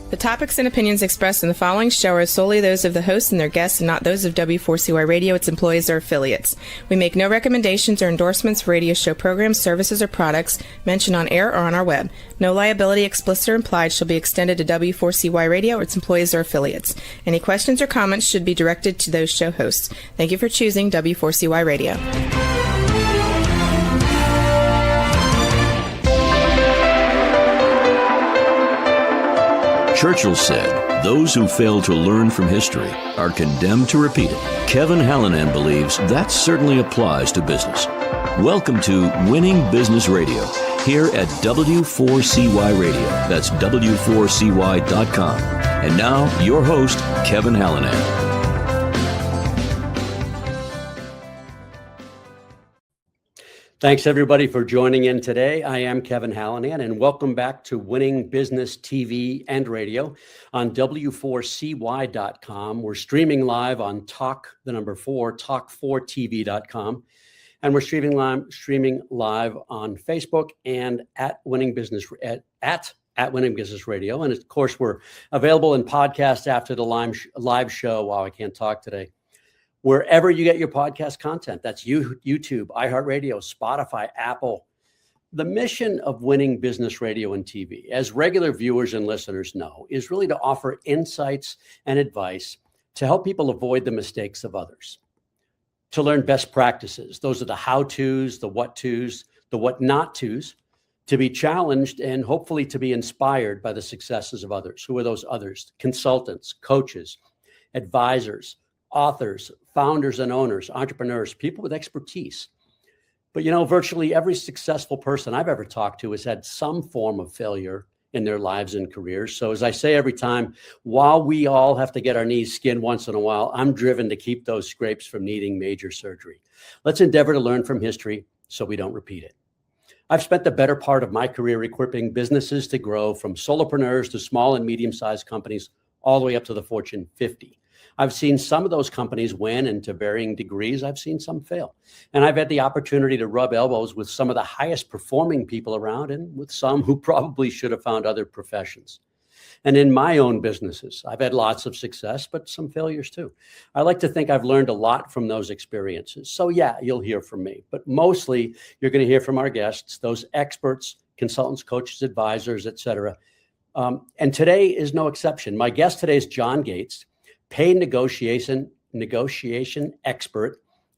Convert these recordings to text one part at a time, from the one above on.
The topics and opinions expressed in the following show are solely those of the hosts and their guests and not those of W4CY Radio, its employees, or affiliates. We make no recommendations or endorsements for radio show programs, services, or products mentioned on air or on our web. No liability, explicit or implied, shall be extended to W4CY Radio or its employees or affiliates. Any questions or comments should be directed to those show hosts. Thank you for choosing W4CY Radio. Churchill said, "Those who fail to learn from history are condemned to repeat it." Kevin Hallinan believes that certainly applies to business. Welcome to Winning Business Radio, here at W4CY Radio. That's W4CY.com. And now, your host, Kevin Hallinan. Thanks, everybody, for joining in today. I am Kevin Hallinan, and welcome back to Winning Business TV and Radio on W4CY.com. We're streaming live on Talk4TV.com, and we're streaming live on Facebook and at Winning Business at Winning Business Radio. And of course, we're available in podcast after the live show. Wow, I can't talk today. Wherever you get your podcast content, that's YouTube, iHeartRadio, Spotify, Apple. The mission of Winning Business Radio and TV, as regular viewers and listeners know, is really to offer insights and advice to help people avoid the mistakes of others, to learn best practices. Those are the how-tos, the what-tos, the what-not-tos, to be challenged and hopefully to be inspired by the successes of others. Who are those others? Consultants, coaches, advisors, authors, founders and owners, entrepreneurs, people with expertise. But virtually every successful person I've ever talked to has had some form of failure in their lives and careers. So as I say every time, while we all have to get our knees skinned once in a while, I'm driven to keep those scrapes from needing major surgery. Let's endeavor to learn from history so we don't repeat it. I've spent the better part of my career equipping businesses to grow from solopreneurs to small and medium-sized companies all the way up to the Fortune 50. I've seen some of those companies win, and to varying degrees, I've seen some fail. And I've had the opportunity to rub elbows with some of the highest performing people around and with some who probably should have found other professions. And in my own businesses, I've had lots of success, but some failures too. I like to think I've learned a lot from those experiences. So yeah, you'll hear from me, but mostly you're going to hear from our guests, those experts, consultants, coaches, advisors, etc. And today is no exception. My guest today is John Gates, pay negotiation expert,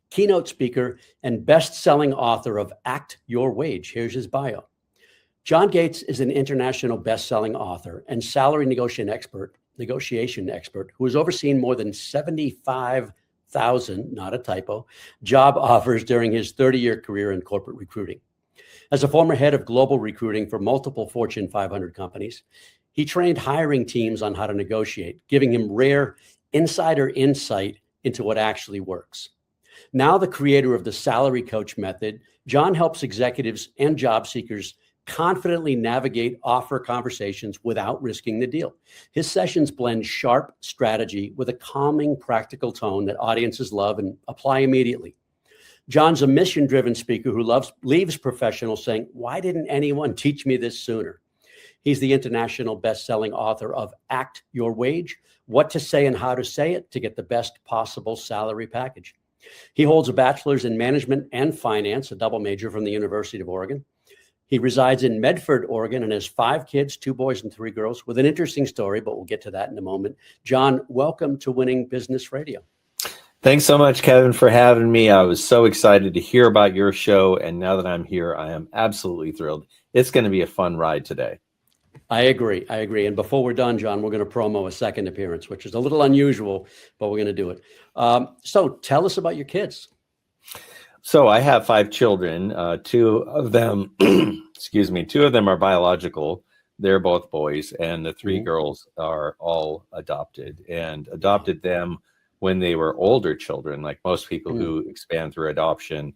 keynote speaker, and best-selling author of Act Your Wage. Here's his bio. John Gates is an international best-selling author and salary negotiation expert who has overseen more than 75,000, not a typo, job offers during his 30-year career in corporate recruiting. As a former head of global recruiting for multiple Fortune 500 companies, he trained hiring teams on how to negotiate, giving him rare insider insight into what actually works. Now the creator of the Salary Coach Method, John helps executives and job seekers confidently navigate offer conversations without risking the deal. His sessions blend sharp strategy with a calming, practical tone that audiences love and apply immediately. John's a mission-driven speaker who leaves professionals saying, "Why didn't anyone teach me this sooner?" He's the international best-selling author of Act Your Wage, What to Say and How to Say It to Get the Best Possible Salary Package. He holds a bachelor's in management and finance, a double major from the University of Oregon. He resides in Medford, Oregon, and has 5 kids, 2 boys and 3 girls, with an interesting story, but we'll get to that in a moment. John, welcome to Winning Business Radio. Thanks so much, Kevin, for having me. I was so excited to hear about your show, and now that I'm here, I am absolutely thrilled. It's going to be a fun ride today. I agree. And before we're done, John, we're going to promo a second appearance, which is a little unusual, but we're going to do it. So tell us about your kids. So I have 5 children. 2 of them, 2 of them are biological. They're both boys, and the 3 girls are all adopted, and adopted them when they were older children. Like most people who expand through adoption,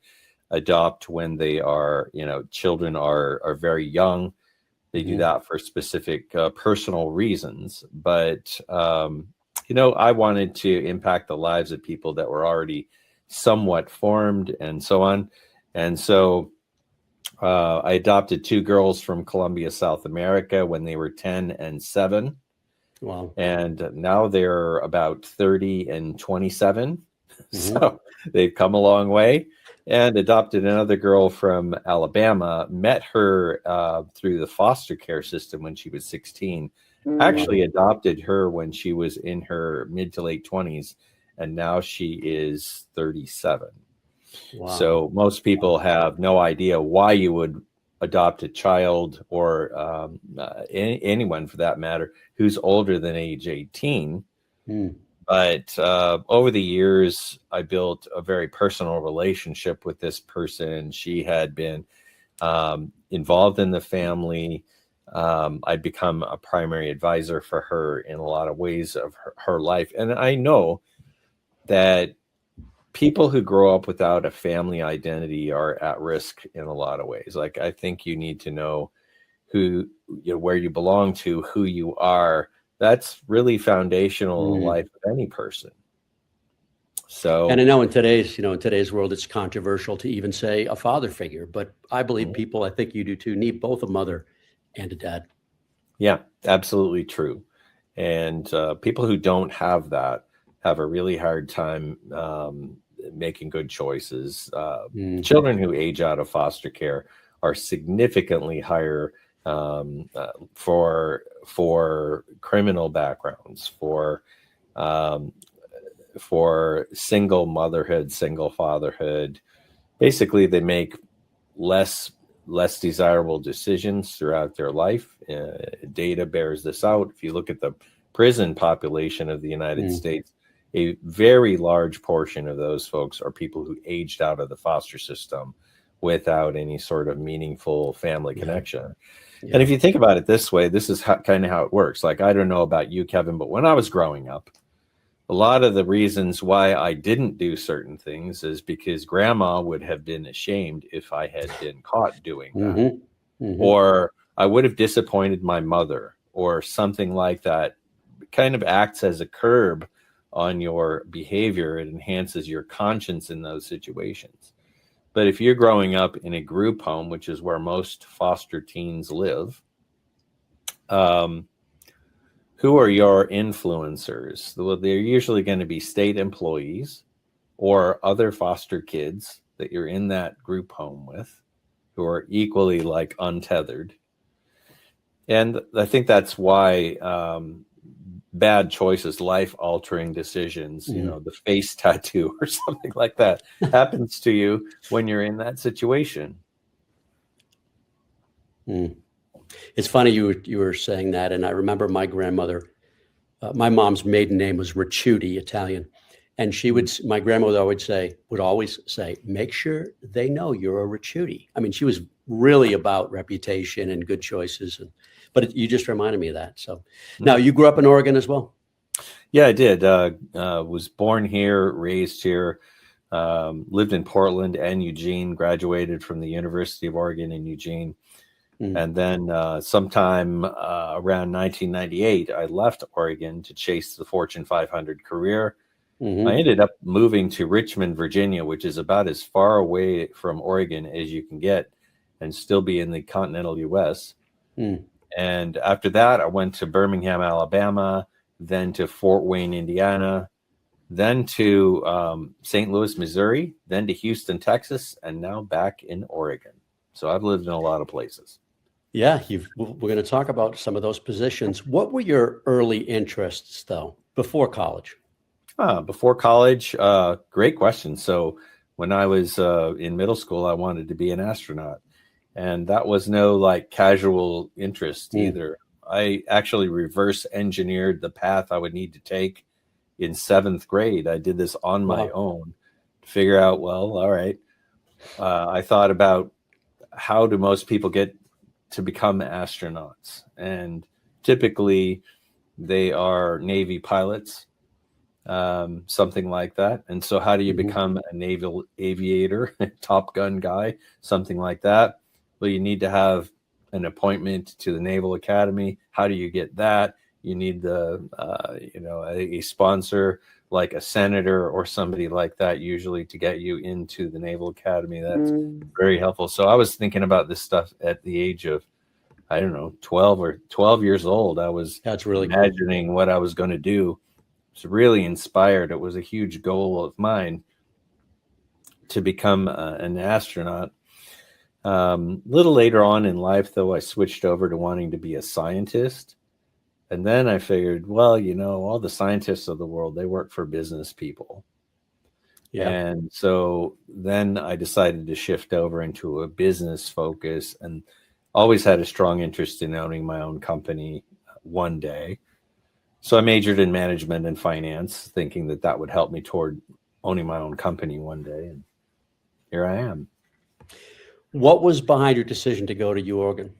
adopt when they are, children are very young. They do that for specific personal reasons. But, I wanted to impact the lives of people that were already somewhat formed and so on. And so I adopted 2 girls from Colombia, South America when they were 10 and 7. Wow. And now they're about 30 and 27. Mm-hmm. So they've come a long way, and adopted another girl from Alabama, met her through the foster care system when she was 16, actually adopted her when she was in her mid to late 20s, and now she is 37. Wow. So most people have no idea why you would adopt a child, or anyone for that matter, who's older than age 18. But over the years, I built a very personal relationship with this person. She had been involved in the family. I'd become a primary advisor for her in a lot of ways of her life. And I know that people who grow up without a family identity are at risk in a lot of ways. Like, I think you need to know where you belong to, who you are. That's really foundational in the life of any person. So, and I know in today's world, it's controversial to even say a father figure, but I believe people, I think you do too, need both a mother and a dad. Yeah, absolutely true. And people who don't have that have a really hard time making good choices. Children who age out of foster care are significantly higher for criminal backgrounds, for single motherhood, single fatherhood. Basically, they make less desirable decisions throughout their life. Data bears this out. If you look at the prison population of the United States, a very large portion of those folks are people who aged out of the foster system without any sort of meaningful family connection. And if you think about it this way, this is kind of how it works. Like, I don't know about you, Kevin, but when I was growing up, a lot of the reasons why I didn't do certain things is because grandma would have been ashamed if I had been caught doing that. Or I would have disappointed my mother, or something like that. It kind of acts as a curb on your behavior. It enhances your conscience in those situations. But if you're growing up in a group home, which is where most foster teens live, who are your influencers? Well, they're usually going to be state employees or other foster kids that you're in that group home with, who are equally like untethered. And I think that's why bad choices, life-altering decisions, the face tattoo or something like that happens to you when you're in that situation. It's funny you were saying that, and I remember my grandmother. My mom's maiden name was Ricciuti, Italian, and my grandmother would always say, "Make sure they know you're a Ricciuti." I mean, she was really about reputation and good choices, but you just reminded me of that. So now you grew up in Oregon as well? Yeah, I did. Was born here, raised here, lived in Portland and Eugene, graduated from the University of Oregon in Eugene. And then sometime around 1998, I left Oregon to chase the Fortune 500 career. I ended up moving to Richmond, Virginia, which is about as far away from Oregon as you can get and still be in the continental U.S. And after that, I went to Birmingham, Alabama, then to Fort Wayne, Indiana, then to St. Louis, Missouri, then to Houston, Texas, and now back in Oregon. So I've lived in a lot of places. Yeah, we're going to talk about some of those positions. What were your early interests, though, before college? Before college, great question. So when I was in middle school, I wanted to be an astronaut. And that was no like casual interest either. I actually reverse engineered the path I would need to take in 7th grade. I did this on my own to figure out, well, all right. I thought about how do most people get to become astronauts? And typically they are Navy pilots, something like that. And so how do you become a naval aviator, Top Gun guy, something like that? Well, you need to have an appointment to the Naval Academy. How do you get that? You need a sponsor like a senator or somebody like that, usually to get you into the Naval Academy. That's very helpful. So I was thinking about this stuff at the age of I don't know, 12 years old. I was That's really cool. imagining what I was going to do. I was really inspired. It was a huge goal of mine to become an astronaut. A little later on in life, though, I switched over to wanting to be a scientist. And then I figured, well, all the scientists of the world, they work for business people. Yeah. And so then I decided to shift over into a business focus, and always had a strong interest in owning my own company one day. So I majored in management and finance, thinking that would help me toward owning my own company one day. And here I am. What was behind your decision to go to U Oregon?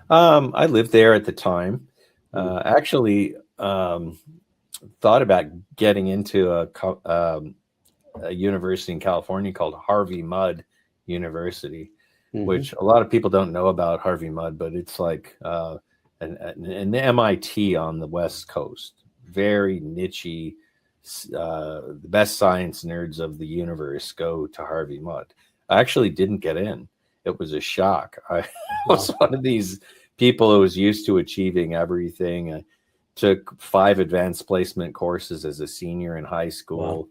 I lived there at the time. Actually, thought about getting into a university in California called Harvey Mudd University, which a lot of people don't know about Harvey Mudd, but it's like an MIT on the West Coast. Very niche-y. The best science nerds of the universe go to Harvey Mudd. I actually didn't get in. It was a shock. I was one of these people who was used to achieving everything. I took 5 advanced placement courses as a senior in high school,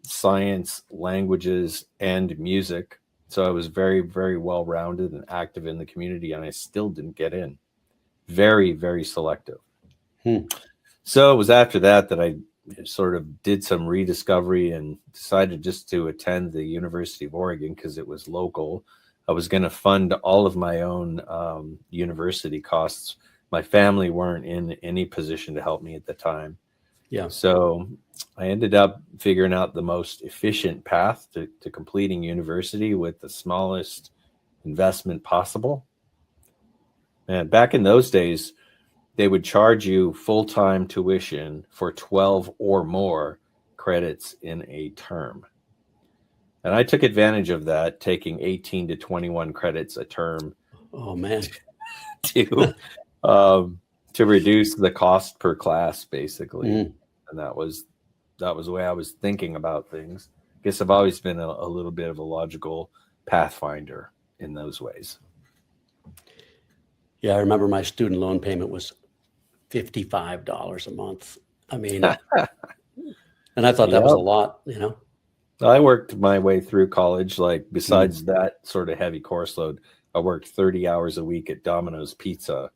science, languages, and music. So I was very, very well-rounded and active in the community, and I still didn't get in. Very, very selective. So it was after that I sort of did some rediscovery and decided just to attend the University of Oregon because it was local. I was going to fund all of my own university costs. My family weren't in any position to help me at the time. Yeah. So I ended up figuring out the most efficient path to completing university with the smallest investment possible. And back in those days, they would charge you full-time tuition for 12 or more credits in a term. And I took advantage of that, taking 18 to 21 credits a term. Oh, man. To reduce the cost per class, basically. And that was the way I was thinking about things. I guess I've always been a little bit of a logical pathfinder in those ways. Yeah, I remember my student loan payment was $55 a month. I mean, and I thought that was a lot, I worked my way through college. Like besides that sort of heavy course load, I worked 30 hours a week at Domino's Pizza.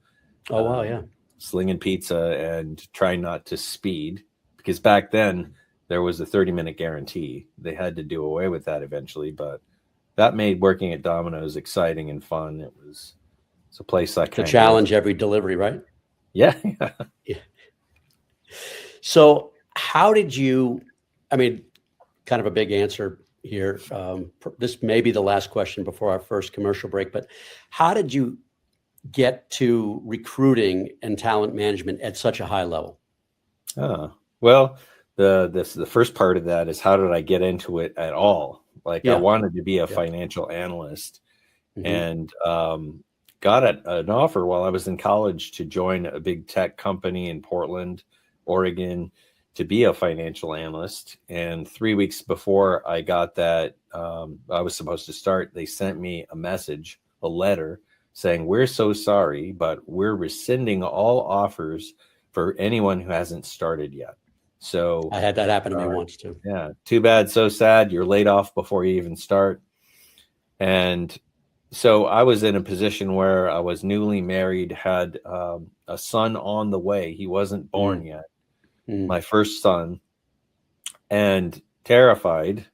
Oh, wow. Yeah. Slinging pizza and trying not to speed, because back then there was a 30-minute guarantee. They had to do away with that eventually, but that made working at Domino's exciting and fun. It's a place I to challenge every delivery, right? Yeah. So how did you, kind of a big answer here. This may be the last question before our first commercial break, but how did you get to recruiting and talent management at such a high level? Well, the first part of that is how did I get into it at all? I wanted to be a financial analyst and got an offer while I was in college to join a big tech company in Portland, Oregon, to be a financial analyst. And 3 weeks before I got that, I was supposed to start, they sent me a letter saying, "We're so sorry, but we're rescinding all offers for anyone who hasn't started yet." So I had that happen to me once too. Yeah. Too bad. So sad. You're laid off before you even start. And so I was in a position where I was newly married, had a son on the way. He wasn't born yet. My first son, and terrified.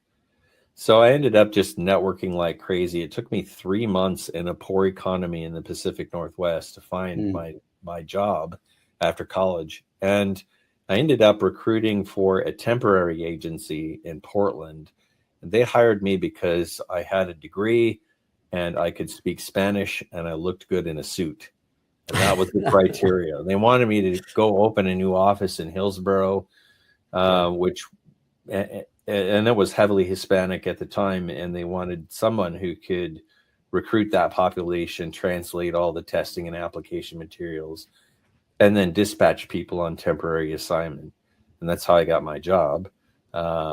So I ended up just networking like crazy. It took me 3 months in a poor economy in the Pacific Northwest to find my job after college. And I ended up recruiting for a temporary agency in Portland. And they hired me because I had a degree and I could speak Spanish and I looked good in a suit. And that was the criteria. They wanted me to go open a new office in Hillsboro, and it was heavily Hispanic at the time. And they wanted someone who could recruit that population, translate all the testing and application materials, and then dispatch people on temporary assignment. And that's how I got my job,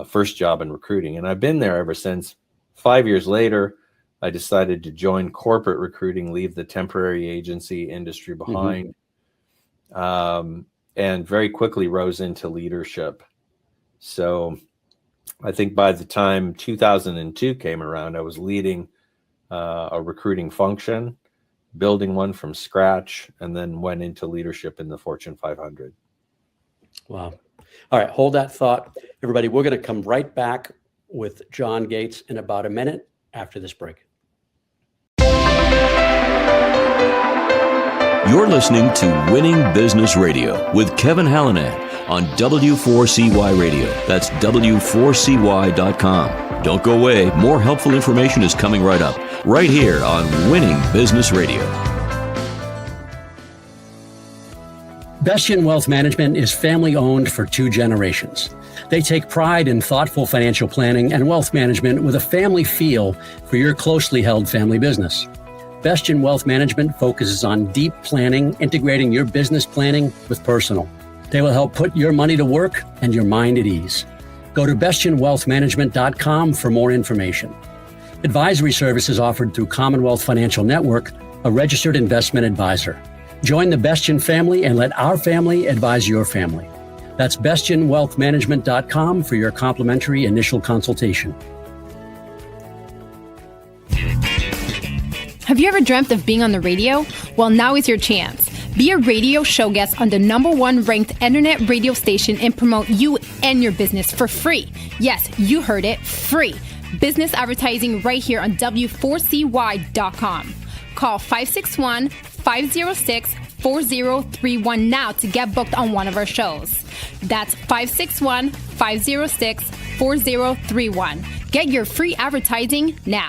first job in recruiting. And I've been there ever since. 5 years later, I decided to join corporate recruiting, leave the temporary agency industry behind, and very quickly rose into leadership. So I think by the time 2002 came around, I was leading a recruiting function, building one from scratch, and then went into leadership in the Fortune 500. Wow. All right, hold that thought. Everybody, we're going to come right back with John Gates in about a minute after this break. You're listening to Winning Business Radio with Kevin Hallinan on W4CY Radio. That's W4CY.com. Don't go away. More helpful information is coming right up, right here on Winning Business Radio. Bestien Wealth Management is family-owned for 2 generations. They take pride in thoughtful financial planning and wealth management with a family feel for your closely held family business. Bestien Wealth Management focuses on deep planning, integrating your business planning with personal. They will help put your money to work and your mind at ease. Go to bestienwealthmanagement.com for more information. Advisory services offered through Commonwealth Financial Network, a registered investment advisor. Join the Bestien family and let our family advise your family. That's bestienwealthmanagement.com for your complimentary initial consultation. Have you ever dreamt of being on the radio? Well, now is your chance. Be a radio show guest on the #1 ranked internet radio station and promote you and your business for free. Yes, you heard it, free. Business advertising right here on W4CY.com. Call 561-506-4031 now to get booked on one of our shows. That's 561-506-4031. Get your free advertising now.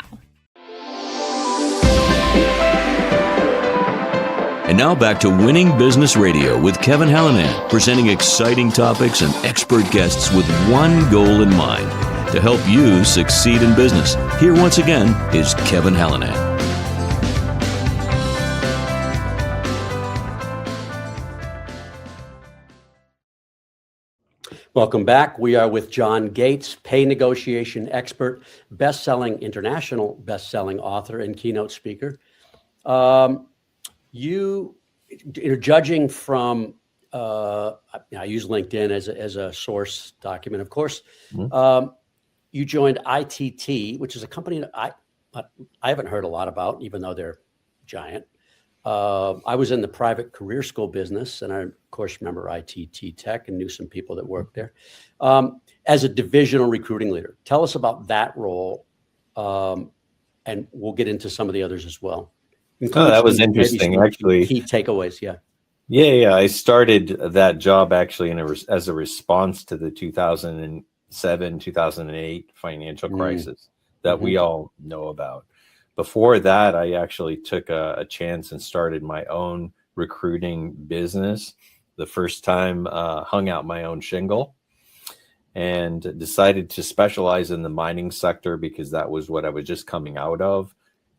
And now back to Winning Business Radio with Kevin Hallinan, presenting exciting topics and expert guests with one goal in mind, to help you succeed in business. Here once again is Kevin Hallinan. Welcome back. We are with John Gates, pay negotiation expert, international best-selling author and keynote speaker. You're judging from, I use LinkedIn as a source document, of course. You joined ITT, which is a company that I haven't heard a lot about, even though they're giant. I was in the private career school business, and I, of course, remember ITT Tech and knew some people that worked there. As a divisional recruiting leader, tell us about that role, and we'll get into some of the others as well. Oh, that was interesting, actually. Key takeaways, yeah. Yeah. I started that job actually as a response to the 2007, 2008 financial crisis that we all know about. Before that, I actually took a chance and started my own recruiting business. The first time, hung out my own shingle and decided to specialize in the mining sector because that was what I was just coming out of.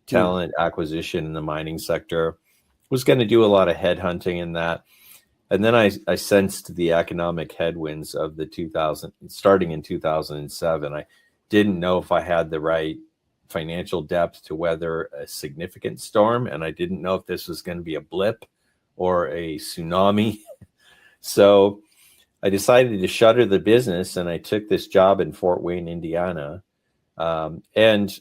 Talent acquisition in the mining sector. Was going to do a lot of headhunting in that. And then I sensed the economic headwinds of starting in 2007. I didn't know if I had the right financial depth to weather a significant storm, and I didn't know if this was going to be a blip or a tsunami. So I decided to shutter the business, and I took this job in Fort Wayne, Indiana. And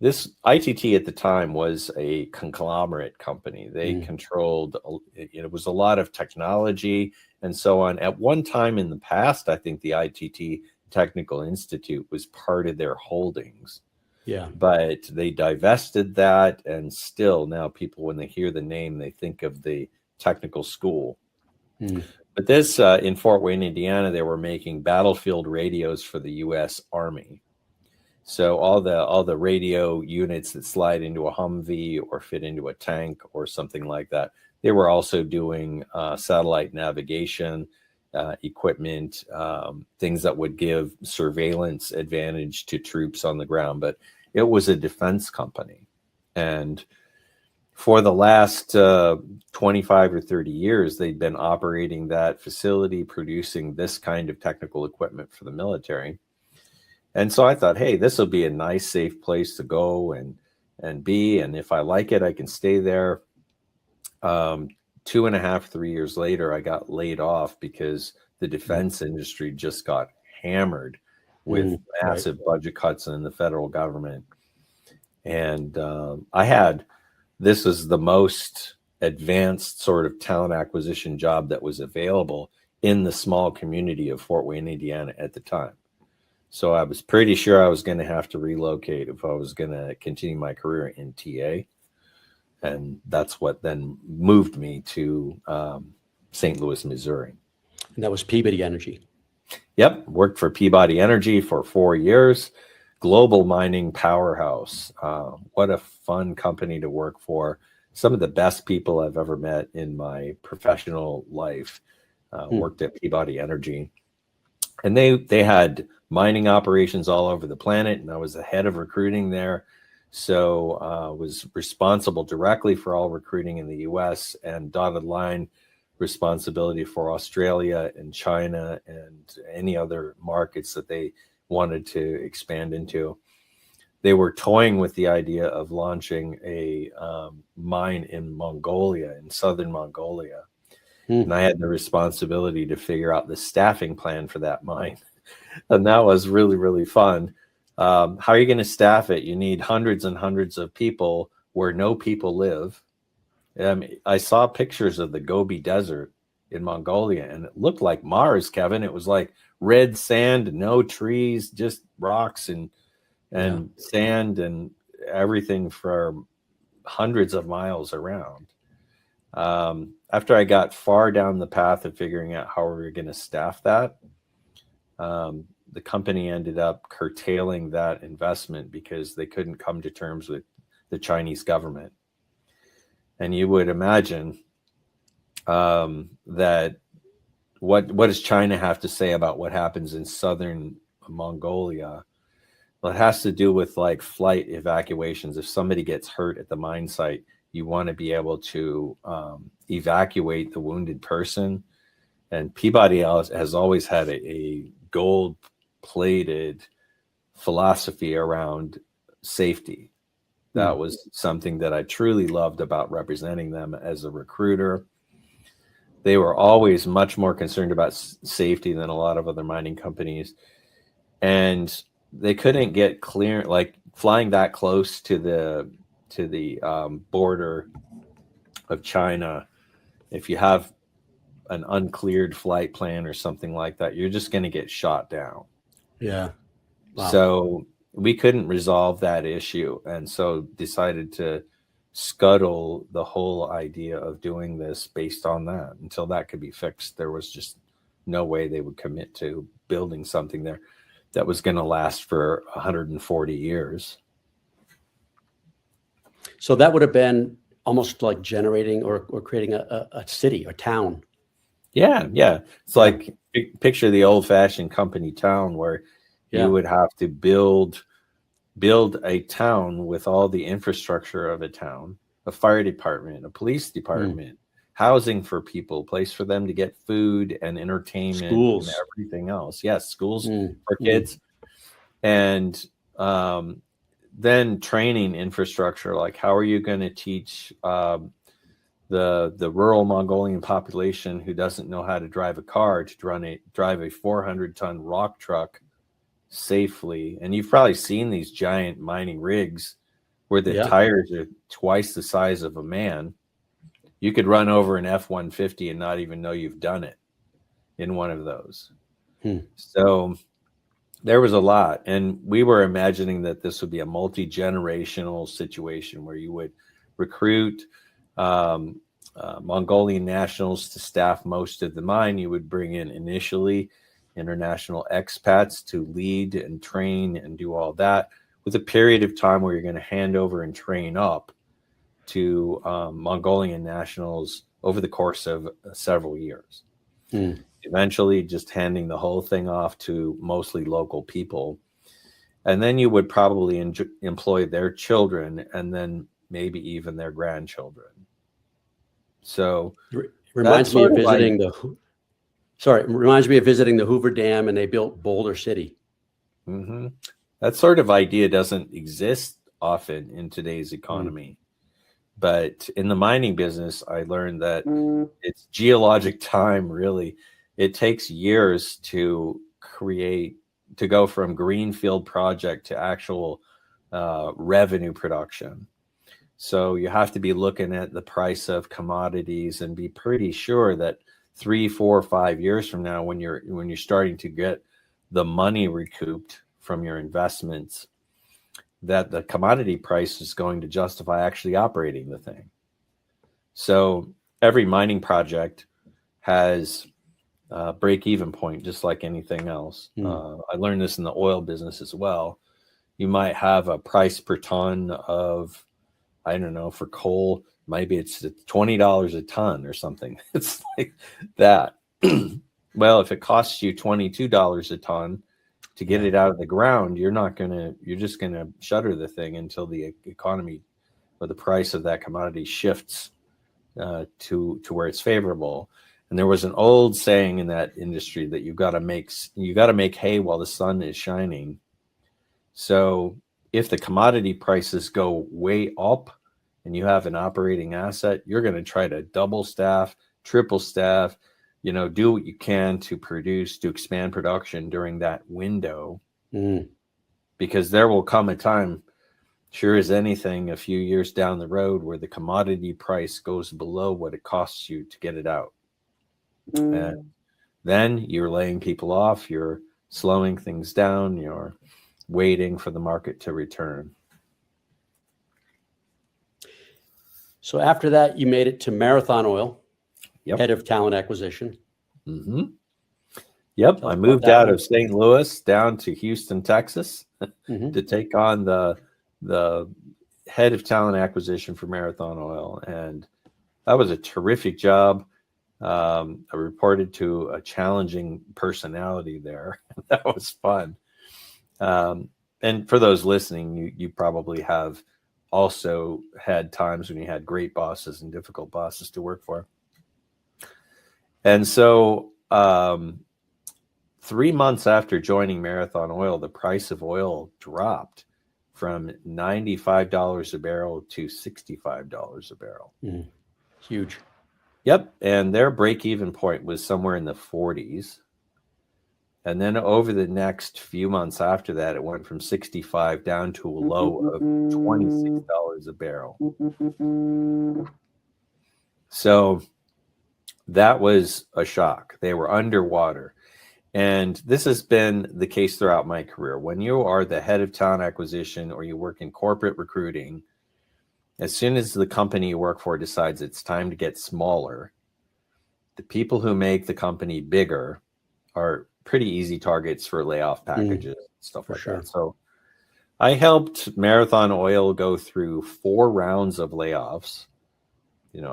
this ITT at the time was a conglomerate company. They controlled, it was a lot of technology and so on. At one time in the past, I think the ITT Technical Institute was part of their holdings. Yeah. But they divested that, and still now people, when they hear the name, they think of the technical school. But this, in Fort Wayne, Indiana, they were making battlefield radios for the U.S. Army. So all the radio units that slide into a Humvee or fit into a tank or something like that, they were also doing satellite navigation equipment, things that would give surveillance advantage to troops on the ground. But it was a defense company. And for the last 25 or 30 years, they'd been operating that facility, producing this kind of technical equipment for the military. And so I thought, hey, this will be a nice, safe place to go and and B, and if I like it, I can stay there. 2.5, 3 years later, I got laid off because the defense industry just got hammered with massive budget cuts in the federal government. And this is the most advanced sort of talent acquisition job that was available in the small community of Fort Wayne, Indiana at the time. So I was pretty sure I was going to have to relocate if I was going to continue my career in TA. And that's what then moved me to St. Louis, Missouri. And that was Peabody Energy. Yep. Worked for Peabody Energy for 4 years. Global mining powerhouse. What a fun company to work for. Some of the best people I've ever met in my professional life worked at Peabody Energy. And they had mining operations all over the planet. And I was the head of recruiting there. So was responsible directly for all recruiting in the US and dotted line responsibility for Australia and China and any other markets that they wanted to expand into. They were toying with the idea of launching a mine in Mongolia, in southern Mongolia. And I had the responsibility to figure out the staffing plan for that mine. And that was really, really fun. How are you going to staff it? You need hundreds and hundreds of people where no people live. I saw pictures of the Gobi Desert in Mongolia, and it looked like Mars, Kevin. It was like red sand, no trees, just rocks and sand and everything for hundreds of miles around. After I got far down the path of figuring out how we were going to staff that, the company ended up curtailing that investment because they couldn't come to terms with the Chinese government. And you would imagine that what does China have to say about what happens in southern Mongolia? Well, it has to do with like flight evacuations. If somebody gets hurt at the mine site, you want to be able to evacuate the wounded person. And Peabody has always had a gold-plated philosophy around safety. That was something that I truly loved about representing them as a recruiter. They were always much more concerned about safety than a lot of other mining companies. And they couldn't get clear, like flying that close to the border of China. If you have an uncleared flight plan or something like that, you're just going to get shot down. Yeah. Wow. So we couldn't resolve that issue, and so decided to scuttle the whole idea of doing this based on that. Until that could be fixed, there was just no way they would commit to building something there that was going to last for 140 years. So that would have been almost like generating or creating a city or town. Yeah. It's like picture the old-fashioned company town where you would have to build a town with all the infrastructure of a town, a fire department, a police department, housing for people, place for them to get food and entertainment, schools, and everything else. Yes, schools for kids. And then training infrastructure, like how are you going to teach the rural Mongolian population who doesn't know how to drive a car to drive a 400-ton rock truck safely? And you've probably seen these giant mining rigs where the tires are twice the size of a man. You could run over an F-150 and not even know you've done it in one of those. So there was a lot, and we were imagining that this would be a multi-generational situation where you would recruit Mongolian nationals to staff most of the mine. You would bring in initially international expats to lead and train and do all that, with a period of time where you're going to hand over and train up to Mongolian nationals over the course of several years. Eventually just handing the whole thing off to mostly local people. And then you would probably employ their children and then maybe even their grandchildren. So reminds me of visiting the Hoover Dam, and they built Boulder City. That sort of idea doesn't exist often in today's economy. But in the mining business, I learned that it's geologic time, really. It takes years to go from greenfield project to actual revenue production. So you have to be looking at the price of commodities and be pretty sure that 3, 4, 5 years from now, when you're starting to get the money recouped from your investments, that the commodity price is going to justify actually operating the thing. So every mining project has a break-even point, just like anything else. I learned this in the oil business as well. You might have a price per ton of, I don't know, for coal, maybe it's $20 a ton or something. It's like that. Well, if it costs you $22 a ton to get it out of the ground, you're just gonna shutter the thing until the economy or the price of that commodity shifts to where it's favorable. And there was an old saying in that industry that you got to make hay while the sun is shining. So if the commodity prices go way up and you have an operating asset, you're going to try to double staff, triple staff, do what you can to expand production during that window, because there will come a time, sure as anything, a few years down the road where the commodity price goes below what it costs you to get it out. And then you're laying people off, you're slowing things down, you're waiting for the market to return. So after that, you made it to Marathon Oil, Yep. head of talent acquisition. Yep. Tell I us moved about that out one. of St. Louis down to Houston, Texas Mhm. to take on the head of talent acquisition for Marathon Oil. And that was a terrific job. I reported to a challenging personality there. That was fun. And for those listening, you probably have also had times when you had great bosses and difficult bosses to work for. And so 3 months after joining Marathon Oil, the price of oil dropped from $95 a barrel to $65 a barrel. Huge. Yep. And their break-even point was somewhere in the 40s. And then over the next few months after that, it went from 65 down to a low of $26 a barrel. So that was a shock. They were underwater. And this has been the case throughout my career. When you are the head of talent acquisition or you work in corporate recruiting, as soon as the company you work for decides it's time to get smaller, the people who make the company bigger are pretty easy targets for layoff packages, stuff like that. So I helped Marathon Oil go through 4 rounds of layoffs,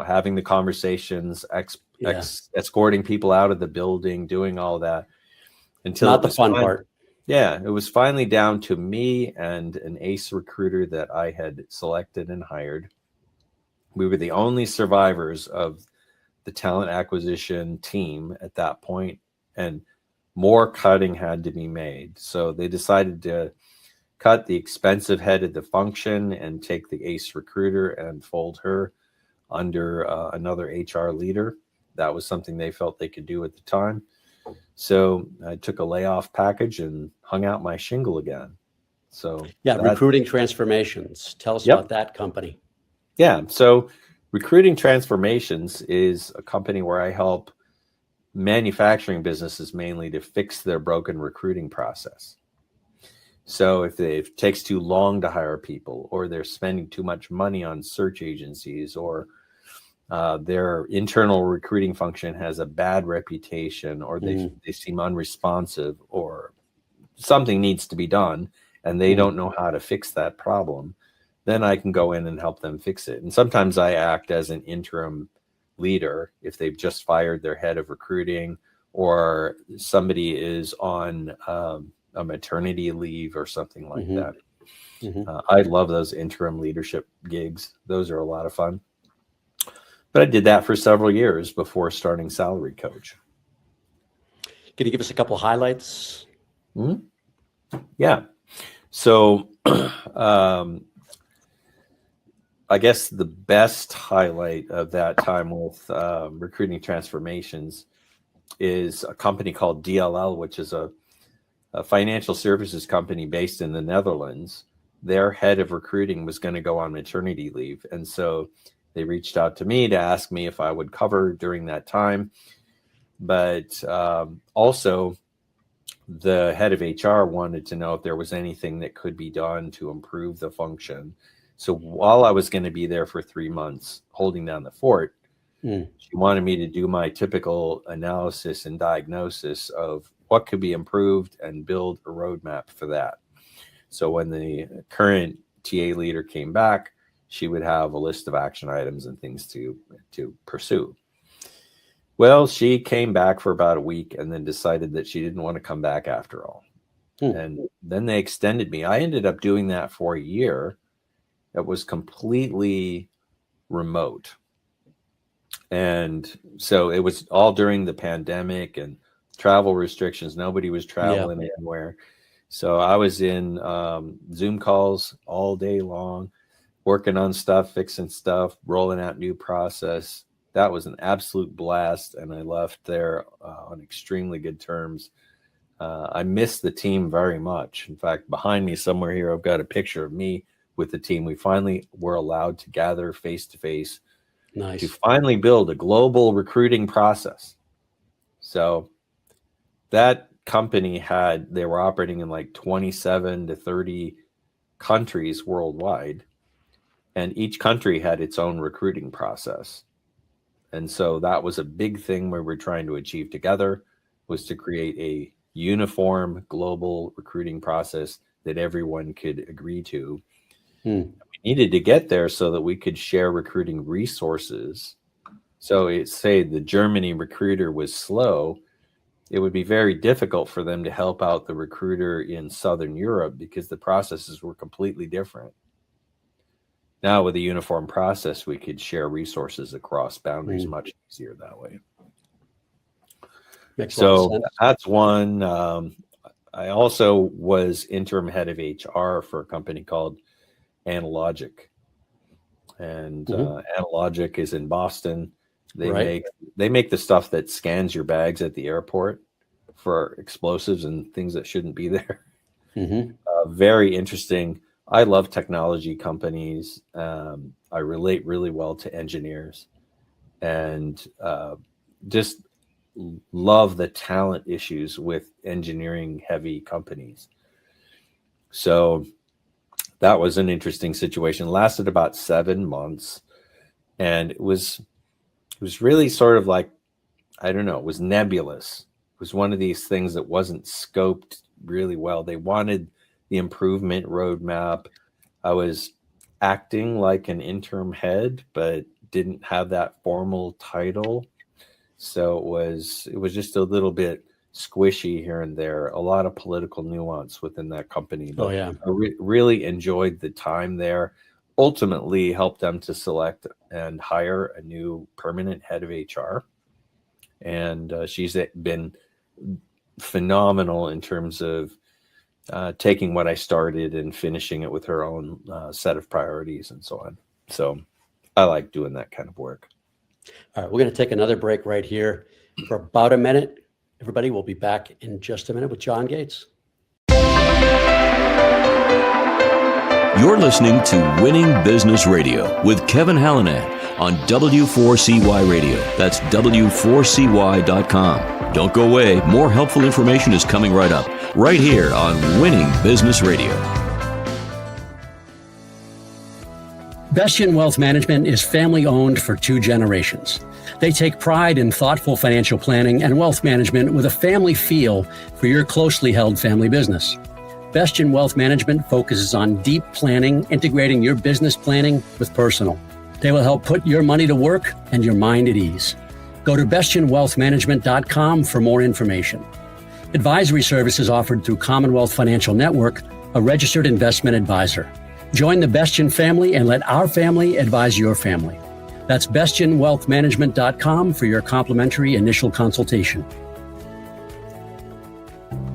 having the conversations, escorting people out of the building, doing all that. Until Not the fun part. Yeah, it was finally down to me and an ace recruiter that I had selected and hired. We were the only survivors of the talent acquisition team at that point, and more cutting had to be made. So they decided to cut the expensive head of the function and take the ace recruiter and fold her under another HR leader. That was something they felt they could do at the time. So I took a layoff package and hung out my shingle again. So Recruiting Transformations. Tell us about that company. Yeah. So Recruiting Transformations is a company where I help manufacturing businesses mainly to fix their broken recruiting process. So if it takes too long to hire people, or they're spending too much money on search agencies, or their internal recruiting function has a bad reputation, or they seem unresponsive, or something needs to be done and they don't know how to fix that problem, then I can go in and help them fix it. And sometimes I act as an interim leader if they've just fired their head of recruiting, or somebody is on a maternity leave or something like that. I love those interim leadership gigs. Those are a lot of fun. But I did that for several years before starting Salary Coach. Can you give us a couple highlights? Yeah. So I guess the best highlight of that time with recruiting transformations is a company called DLL, which is a financial services company based in the Netherlands. Their head of recruiting was going to go on maternity leave. And so they reached out to me to ask me if I would cover during that time. But also, the head of HR wanted to know if there was anything that could be done to improve the function. So while I was going to be there for 3 months holding down the fort, she wanted me to do my typical analysis and diagnosis of what could be improved and build a roadmap for that. So when the current TA leader came back, she would have a list of action items and things to pursue. Well, she came back for about a week and then decided that she didn't want to come back after all. And then they extended me. I ended up doing that for a year. It was completely remote. And so it was all during the pandemic and travel restrictions. Nobody was traveling anywhere. So I was in Zoom calls all day long, working on stuff, fixing stuff, rolling out new process. That was an absolute blast. And I left there on extremely good terms. I miss the team very much. In fact, behind me somewhere here, I've got a picture of me with the team. We finally were allowed to gather face to face. Nice. To finally build a global recruiting process. So that company they were operating in like 27 to 30 countries worldwide, and each country had its own recruiting process. And so that was a big thing we were trying to achieve together, was to create a uniform global recruiting process that everyone could agree to. We needed to get there so that we could share recruiting resources. So say the Germany recruiter was slow, it would be very difficult for them to help out the recruiter in Southern Europe because the processes were completely different. Now with a uniform process, we could share resources across boundaries much easier that way. So that's one. I also was interim head of HR for a company called Analogic, and Analogic is in Boston. They make the stuff that scans your bags at the airport for explosives and things that shouldn't be there. Very interesting. I love technology companies. I relate really well to engineers, and just love the talent issues with engineering heavy companies. So that was an interesting situation. Lasted about 7 months, and it was really sort of like, I don't know, it was nebulous. It was one of these things that wasn't scoped really well. They wanted the improvement roadmap. I was acting like an interim head, but didn't have that formal title. So it was just a little bit squishy here and there, a lot of political nuance within that company. But I really enjoyed the time there. Ultimately helped them to select and hire a new permanent head of HR. And she's been phenomenal in terms of taking what I started and finishing it with her own set of priorities and so on. So I like doing that kind of work. All right, we're going to take another break right here for about a minute. Everybody, we'll be back in just a minute with John Gates. You're listening to Winning Business Radio with Kevin Hallinan on W4CY Radio. That's W4CY.com. Don't go away. More helpful information is coming right up, right here on Winning Business Radio. Bestien Wealth Management is family-owned for 2 generations. They take pride in thoughtful financial planning and wealth management with a family feel for your closely held family business. Bestien Wealth Management focuses on deep planning, integrating your business planning with personal. They will help put your money to work and your mind at ease. Go to bestienwealthmanagement.com for more information. Advisory services offered through Commonwealth Financial Network, a registered investment advisor. Join the Bestien family and let our family advise your family. That's bestienwealthmanagement.com for your complimentary initial consultation.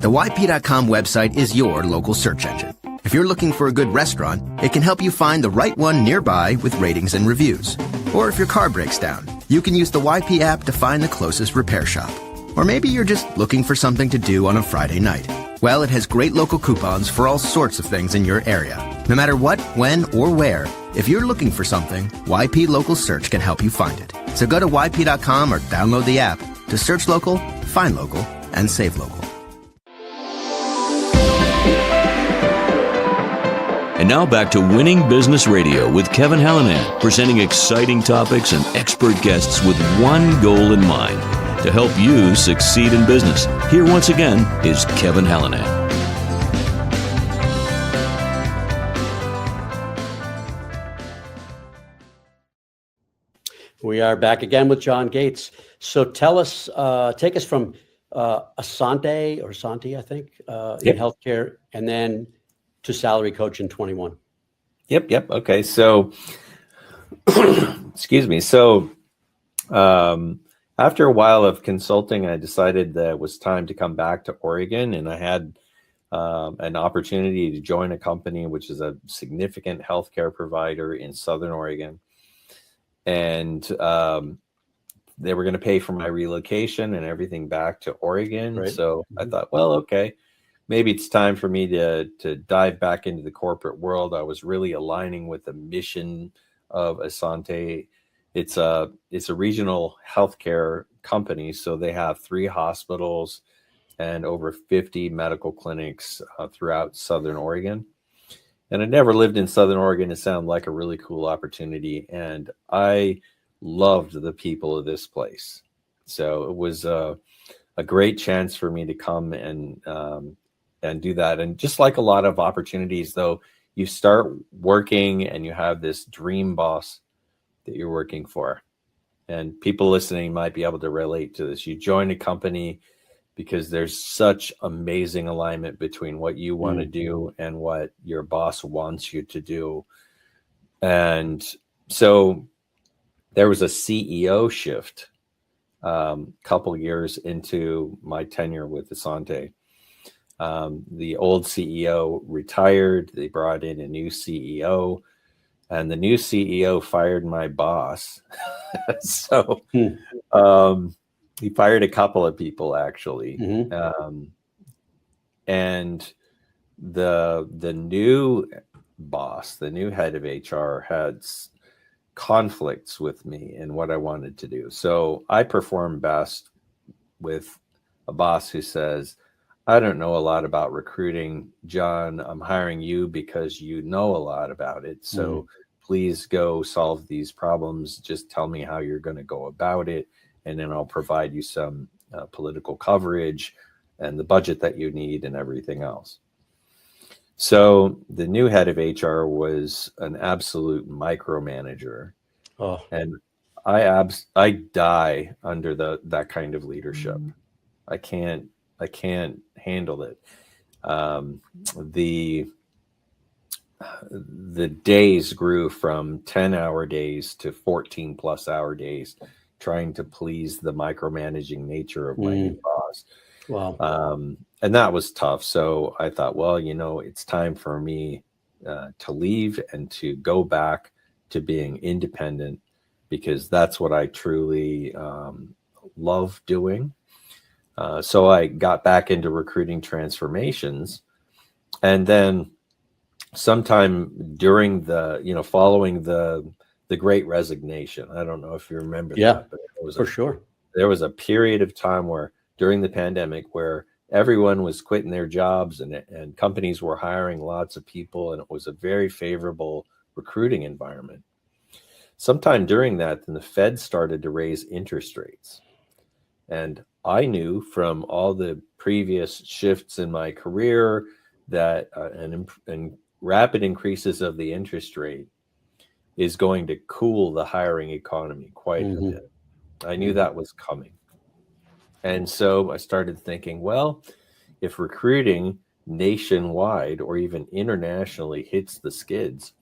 The YP.com website is your local search engine. If you're looking for a good restaurant, it can help you find the right one nearby with ratings and reviews. Or if your car breaks down, you can use the YP app to find the closest repair shop. Or maybe you're just looking for something to do on a Friday night. Well, it has great local coupons for all sorts of things in your area. No matter what, when, or where, if you're looking for something, YP Local Search can help you find it. So go to yp.com or download the app to search local, find local, and save local. And now back to Winning Business Radio with Kevin Hallinan, presenting exciting topics and expert guests with one goal in mind: to help you succeed in business. Here once again is Kevin Hallinan. We are back again with John Gates. So tell us, take us from Asante, I think, in healthcare, and then to Salary Coach in 21. Yep. Okay. So, excuse me. So, after a while of consulting, I decided that it was time to come back to Oregon, and I had an opportunity to join a company which is a significant healthcare provider in Southern Oregon. And they were going to pay for my relocation and everything back to Oregon. Right. So I thought, well, okay, maybe it's time for me to dive back into the corporate world. I was really aligning with the mission of Asante. It's a regional healthcare company, so they have 3 hospitals and over 50 medical clinics throughout Southern Oregon. And I never lived in Southern Oregon. It sounded like a really cool opportunity, and I loved the people of this place. So it was a great chance for me to come and do that. And just like a lot of opportunities, though, you start working and you have this dream boss that you're working for. And people listening might be able to relate to this. You join a company because there's such amazing alignment between what you want to do and what your boss wants you to do. And so there was a CEO shift a couple years into my tenure with Asante. The old CEO retired. They brought in a new CEO, and the new CEO fired my boss. So he fired a couple of people, actually. And the new boss, the new head of HR, had conflicts with me in what I wanted to do. So I perform best with a boss who says, I don't know a lot about recruiting, John. I'm hiring you because you know a lot about it. So please go solve these problems. Just tell me how you're going to go about it, and then I'll provide you some political coverage and the budget that you need and everything else. So the new head of HR was an absolute micromanager. And I die under that kind of leadership. I can't handle it. The days grew from 10-hour days to 14-plus-hour days, trying to please the micromanaging nature of my new boss. Wow. And that was tough. So I thought, well, it's time for me to leave and to go back to being independent, because that's what I truly love doing. So I got back into recruiting transformations, and then sometime during following the Great Resignation, I don't know if you remember that, but there was a period of time where during the pandemic where everyone was quitting their jobs and companies were hiring lots of people, and it was a very favorable recruiting environment. Sometime during that, then the Fed started to raise interest rates. And I knew from all the previous shifts in my career that and rapid increases of the interest rate is going to cool the hiring economy quite a bit. I knew that was coming. And so I started thinking, well, if recruiting nationwide or even internationally hits the skids,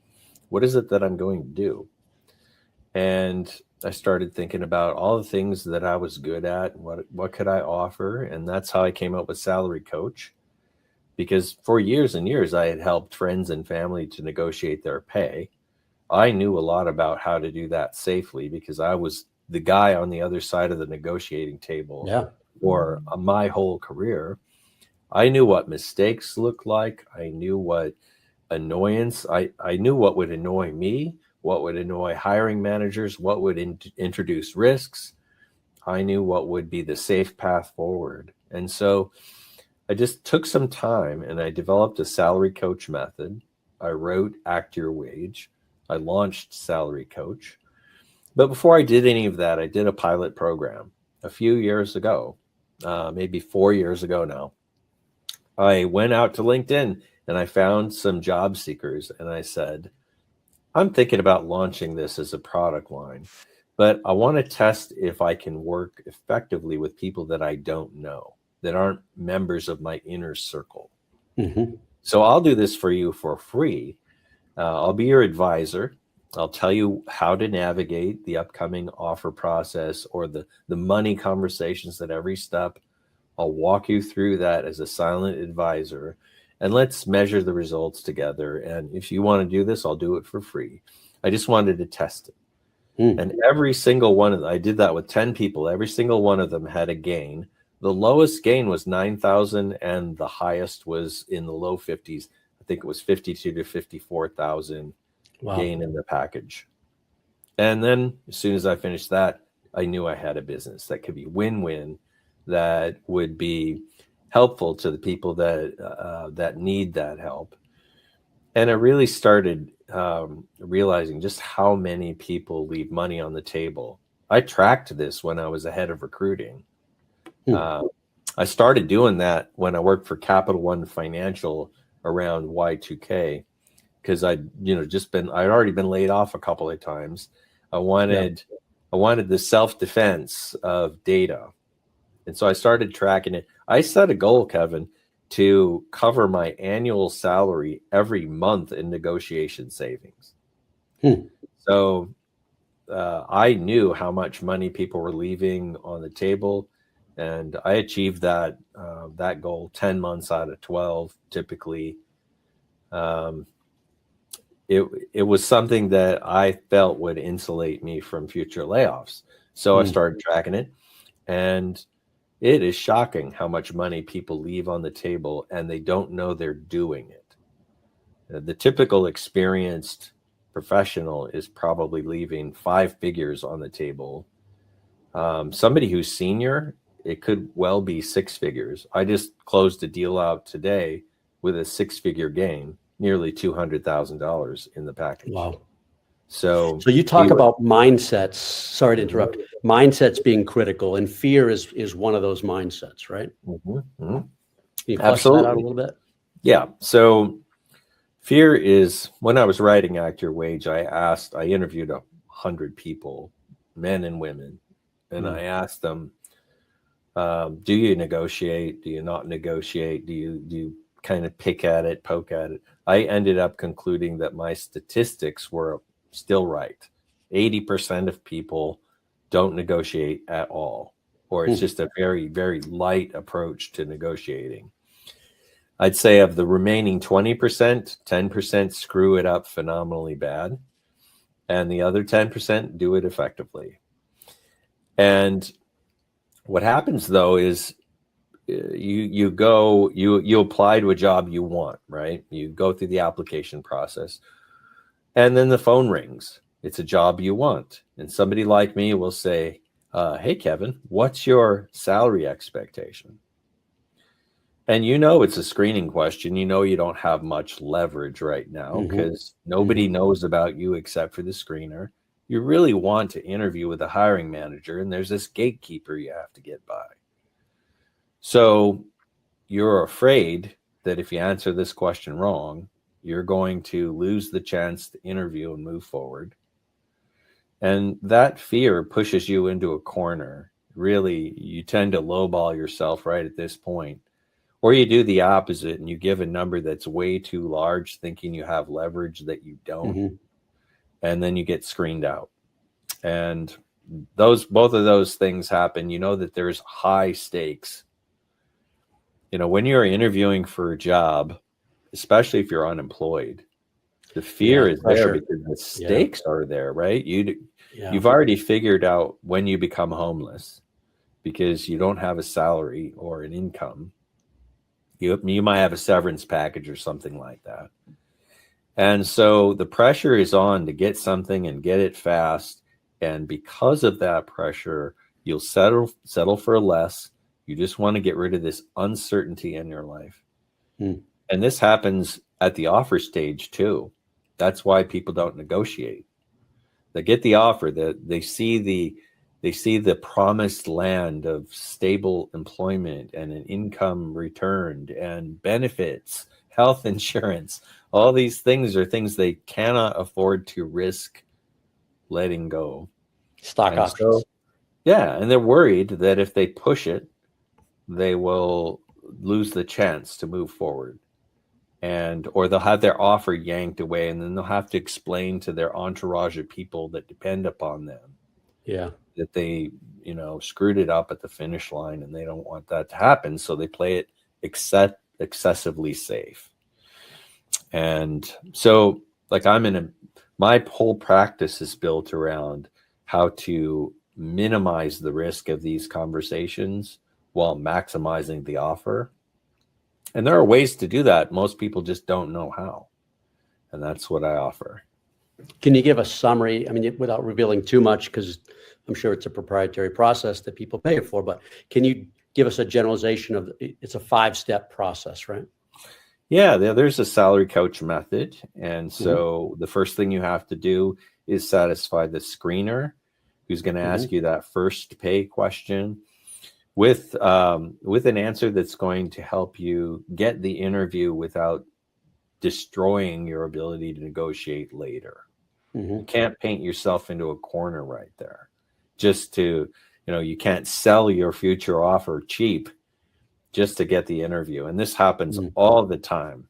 what is it that I'm going to do? And I started thinking about all the things that I was good at, what could I offer? And that's how I came up with Salary Coach. because for years and years, I had helped friends and family to negotiate their pay. I knew a lot about how to do that safely because I was the guy on the other side of the negotiating table for my whole career. I knew what mistakes looked like. I knew what annoyance, I knew what would annoy me, what would annoy hiring managers, what would introduce risks. I knew what would be the safe path forward. And so I just took some time and I developed a salary coach method. I wrote Act Your Wage. I launched Salary Coach. But before I did any of that, I did a pilot program a few years ago, maybe 4 years ago now. I went out to LinkedIn and I found some job seekers and I said, I'm thinking about launching this as a product line, but I want to test if I can work effectively with people that I don't know, that aren't members of my inner circle. Mm-hmm. So I'll do this for you for free. I'll be your advisor. I'll tell you how to navigate the upcoming offer process or the money conversations at every step. I'll walk you through that as a silent advisor, and let's measure the results together. And if you want to do this, I'll do it for free. I just wanted to test it. And every single one of them, I did that with 10 people. Every single one of them had a gain. The lowest gain was 9,000 and the highest was in the low 50s. I think it was 52 to 54,000 gain in the package. And then as soon as I finished that, I knew I had a business that could be win-win, that would be helpful to the people that need that help. And I really started realizing just how many people leave money on the table. I tracked this when I was the head of recruiting. I started doing that when I worked for Capital One Financial around Y2K, because I'd already been laid off a couple of times. I wanted the self-defense of data. And so I started tracking it. I set a goal, Kevin, to cover my annual salary every month in negotiation savings. So I knew how much money people were leaving on the table, and I achieved that goal 10 months out of 12, typically. It was something that I felt would insulate me from future layoffs. So I started tracking it, and it is shocking how much money people leave on the table and they don't know they're doing it. The typical experienced professional is probably leaving 5 figures on the table. Somebody who's senior, it could well be 6 figures. I just closed a deal out today with a 6-figure gain, nearly $200,000 in the package. Wow. So you talk about mindsets. Sorry to interrupt. Mindsets being critical, and fear is one of those mindsets, right? Can you flesh that out a little bit? Yeah. So fear is, when I was writing Act Your Wage, I interviewed 100 people, men and women, and I asked them, do you negotiate? Do you not negotiate? Do you kind of pick at it, poke at it? I ended up concluding that my statistics were still right. 80% of people don't negotiate at all, or it's just a very, very light approach to negotiating. I'd say of the remaining 20%, 10% screw it up phenomenally bad, and the other 10% do it effectively. And what happens though is you apply to a job you want, right? You go through the application process, and then the phone rings. It's a job you want. And somebody like me will say, hey, Kevin, what's your salary expectation? And it's a screening question. You don't have much leverage right now because nobody knows about you except for the screener. You really want to interview with a hiring manager, and there's this gatekeeper you have to get by. So you're afraid that if you answer this question wrong, you're going to lose the chance to interview and move forward. And that fear pushes you into a corner. Really, you tend to lowball yourself right at this point. Or you do the opposite and you give a number that's way too large, thinking you have leverage that you don't. And then you get screened out. And both of those things happen. You know that there's high stakes when you're interviewing for a job, especially if you're unemployed, the fear is there because the stakes are there, right? You've already figured out when you become homeless because you don't have a salary or an income. You might have a severance package or something like that. And so the pressure is on to get something and get it fast. And because of that pressure, you'll settle for less. You just want to get rid of this uncertainty in your life. And this happens at the offer stage too. That's why people don't negotiate. They get the offer, that they see the promised land of stable employment and an income returned and benefits, health insurance. All these things are things they cannot afford to risk letting go. Stock options. And they're worried that if they push it, they will lose the chance to move forward. Or they'll have their offer yanked away, and then they'll have to explain to their entourage of people that depend upon them that they, screwed it up at the finish line, and they don't want that to happen. So they play it excessively safe. And so, like, my whole practice is built around how to minimize the risk of these conversations while maximizing the offer. And there are ways to do that. Most people just don't know how. And that's what I offer. Can you give a summary? I mean, without revealing too much, because I'm sure it's a proprietary process that people pay for, but can you give us a generalization of it's a 5-step process, right? Yeah, there's a salary coach method. And so the first thing you have to do is satisfy the screener who's going to ask you that first pay question with an answer that's going to help you get the interview without destroying your ability to negotiate later. You can't paint yourself into a corner right there. Just to, you can't sell your future offer cheap just to get the interview. And this happens all the time.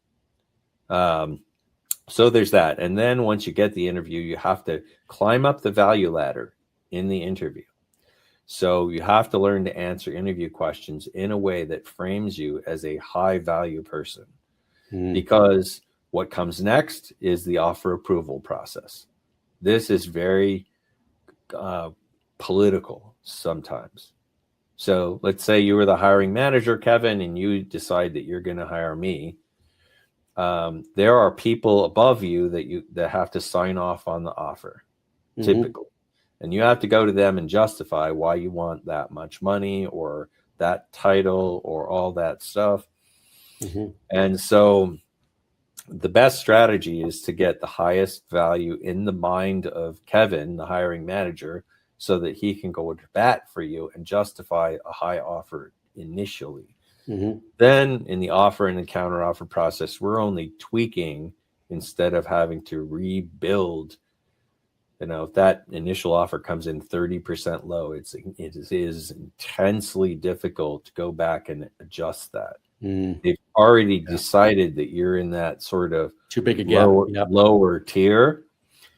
So there's that. And then once you get the interview, you have to climb up the value ladder in the interview. So you have to learn to answer interview questions in a way that frames you as a high value person, because what comes next is the offer approval process. This is very political sometimes. So let's say you were the hiring manager, Kevin, and you decide that you're going to hire me. There are people above you that have to sign off on the offer, typically. And you have to go to them and justify why you want that much money or that title or all that stuff. And so the best strategy is to get the highest value in the mind of Kevin, the hiring manager, so that he can go to bat for you and justify a high offer initially. Then in the offer and the counter offer process, we're only tweaking instead of having to rebuild. If that initial offer comes in 30% low, it is intensely difficult to go back and adjust that. They've already decided that you're in that sort of too big a gap, lower tier.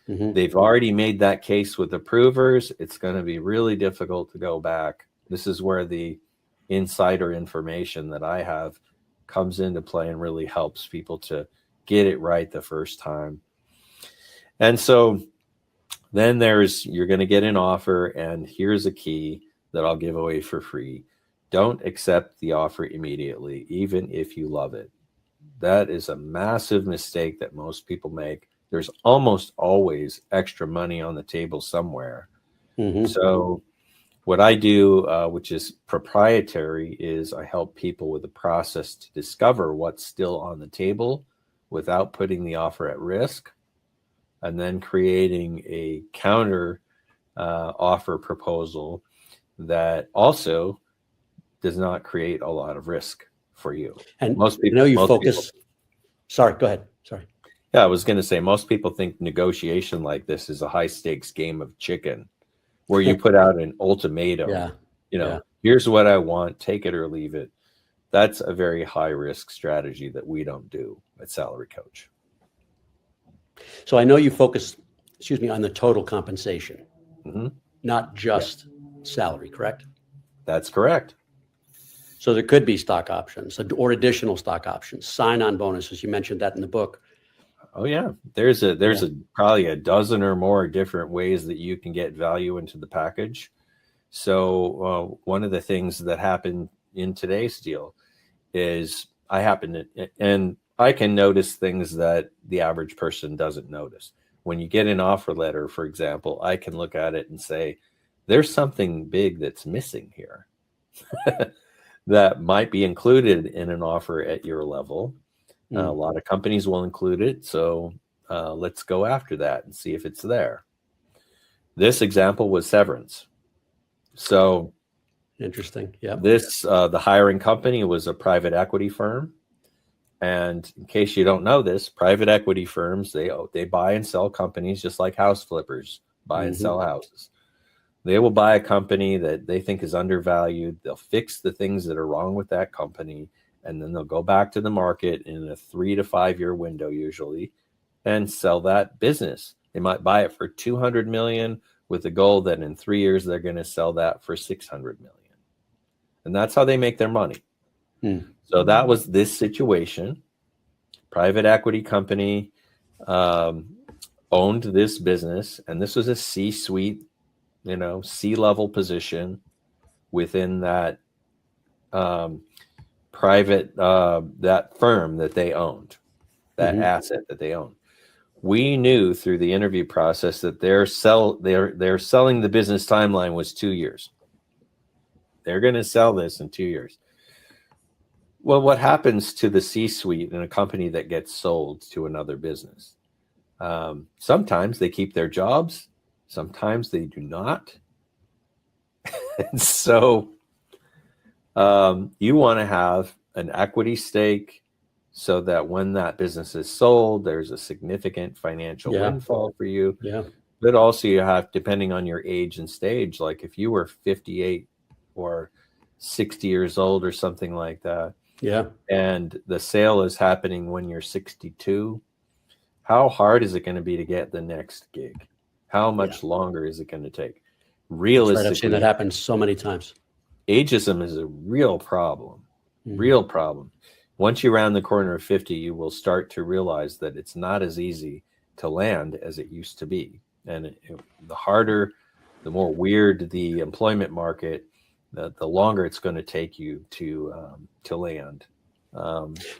They've already made that case with approvers. It's going to be really difficult to go back. This is where the insider information that I have comes into play and really helps people to get it right the first time. And so then you're going to get an offer, and here's a key that I'll give away for free. Don't accept the offer immediately, even if you love it. That is a massive mistake that most people make. There's almost always extra money on the table somewhere. So what I do, which is proprietary, is I help people with a process to discover what's still on the table without putting the offer at risk, and then creating a counter offer proposal that also does not create a lot of risk for you. And most people, sorry, go ahead. Sorry. Yeah, I was going to say, most people think negotiation like this is a high stakes game of chicken, where you put out an ultimatum. Here's what I want, take it or leave it. That's a very high risk strategy that we don't do at Salary Coach. So I know you focus, on the total compensation, not just salary, correct? That's correct. So there could be stock options or additional stock options, sign-on bonuses. You mentioned that in the book. Oh yeah, there's probably a dozen or more different ways that you can get value into the package. So one of the things that happened in today's deal is I can notice things that the average person doesn't notice. When you get an offer letter, for example, I can look at it and say, there's something big that's missing here that might be included in an offer at your level. A lot of companies will include it. So let's go after that and see if it's there. This example was severance. So interesting. Yeah. The hiring company was a private equity firm. And in case you don't know this, private equity firms, they buy and sell companies just like house flippers buy and sell houses. They will buy a company that they think is undervalued. They'll fix the things that are wrong with that company. And then they'll go back to the market in a 3 to 5 year window, usually, and sell that business. They might buy it for $200 million with the goal that in 3 years, they're going to sell that for $600 million. And that's how they make their money. So that was this situation. Private equity company owned this business, and this was a C-suite, C-level position within that private that firm that they owned, that asset that they owned. We knew through the interview process that their selling the business timeline was 2 years. They're going to sell this in 2 years. Well, what happens to the C-suite in a company that gets sold to another business? Sometimes they keep their jobs. Sometimes they do not. And so you want to have an equity stake so that when that business is sold, there's a significant financial windfall for you. Yeah. But also you have, depending on your age and stage, like if you were 58 or 60 years old or something like that, and the sale is happening when you're 62, how hard is it going to be to get the next gig? How much longer is it going to take? Realistically, I've seen that happen so many times. Ageism is a real problem. Real problem. Once you round the corner of 50, you will start to realize that it's not as easy to land as it used to be. And the harder, the more weird the employment market, the longer it's going to take you to land.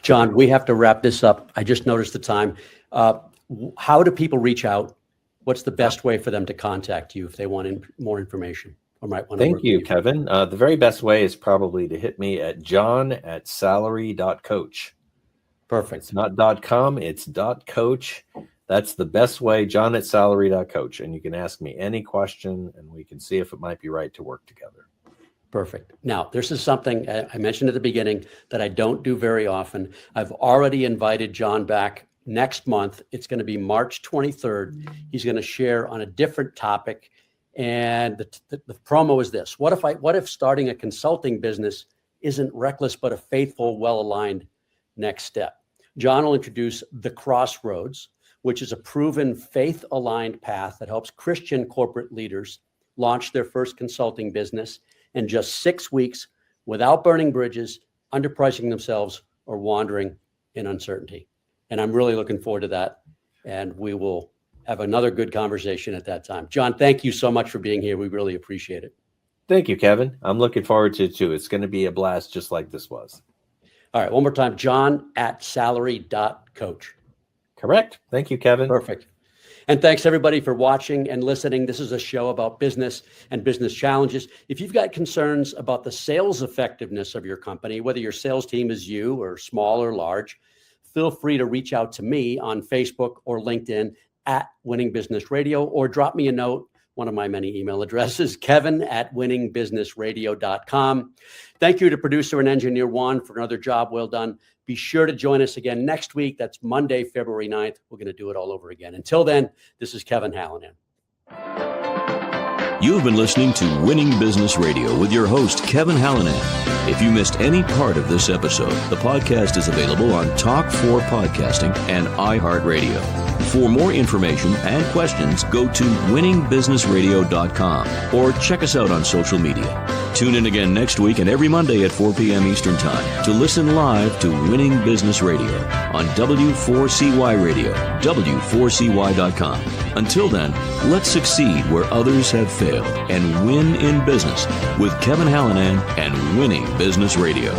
John, we have to wrap this up. I just noticed the time. How do people reach out? What's the best way for them to contact you if they want more information or might want to Thank you, Kevin. The very best way is probably to hit me at john@salary.coach. Perfect. It's not .com, it's .coach. That's the best way, john@salary.coach. And you can ask me any question and we can see if it might be right to work together. Perfect. Now, this is something I mentioned at the beginning that I don't do very often. I've already invited John back next month. It's going to be March 23rd. He's going to share on a different topic. And the promo is this. What if starting a consulting business isn't reckless, but a faithful, well-aligned next step? John will introduce The Crossroads, which is a proven faith-aligned path that helps Christian corporate leaders launch their first consulting business in just 6 weeks without burning bridges, underpricing themselves, or wandering in uncertainty. And I'm really looking forward to that. And we will have another good conversation at that time. John, thank you so much for being here. We really appreciate it. Thank you, Kevin. I'm looking forward to it too. It's going to be a blast just like this was. All right. One more time, john@salary.coach. Correct. Thank you, Kevin. Perfect. And thanks everybody for watching and listening. This is a show about business and business challenges. If you've got concerns about the sales effectiveness of your company, whether your sales team is you or small or large, feel free to reach out to me on Facebook or LinkedIn at Winning Business Radio, or drop me a note, one of my many email addresses, kevin@winningbusinessradio.com. Thank you to producer and engineer Juan for another job well done. Be sure to join us again next week. That's Monday, February 9th. We're going to do it all over again. Until then, this is Kevin Hallinan. You've been listening to Winning Business Radio with your host, Kevin Hallinan. If you missed any part of this episode, the podcast is available on Talk4 Podcasting and iHeartRadio. For more information and questions, go to winningbusinessradio.com or check us out on social media. Tune in again next week and every Monday at 4 p.m. Eastern Time to listen live to Winning Business Radio on W4CY Radio, W4CY.com. Until then, let's succeed where others have failed and win in business with Kevin Hallinan and Winning Business Radio.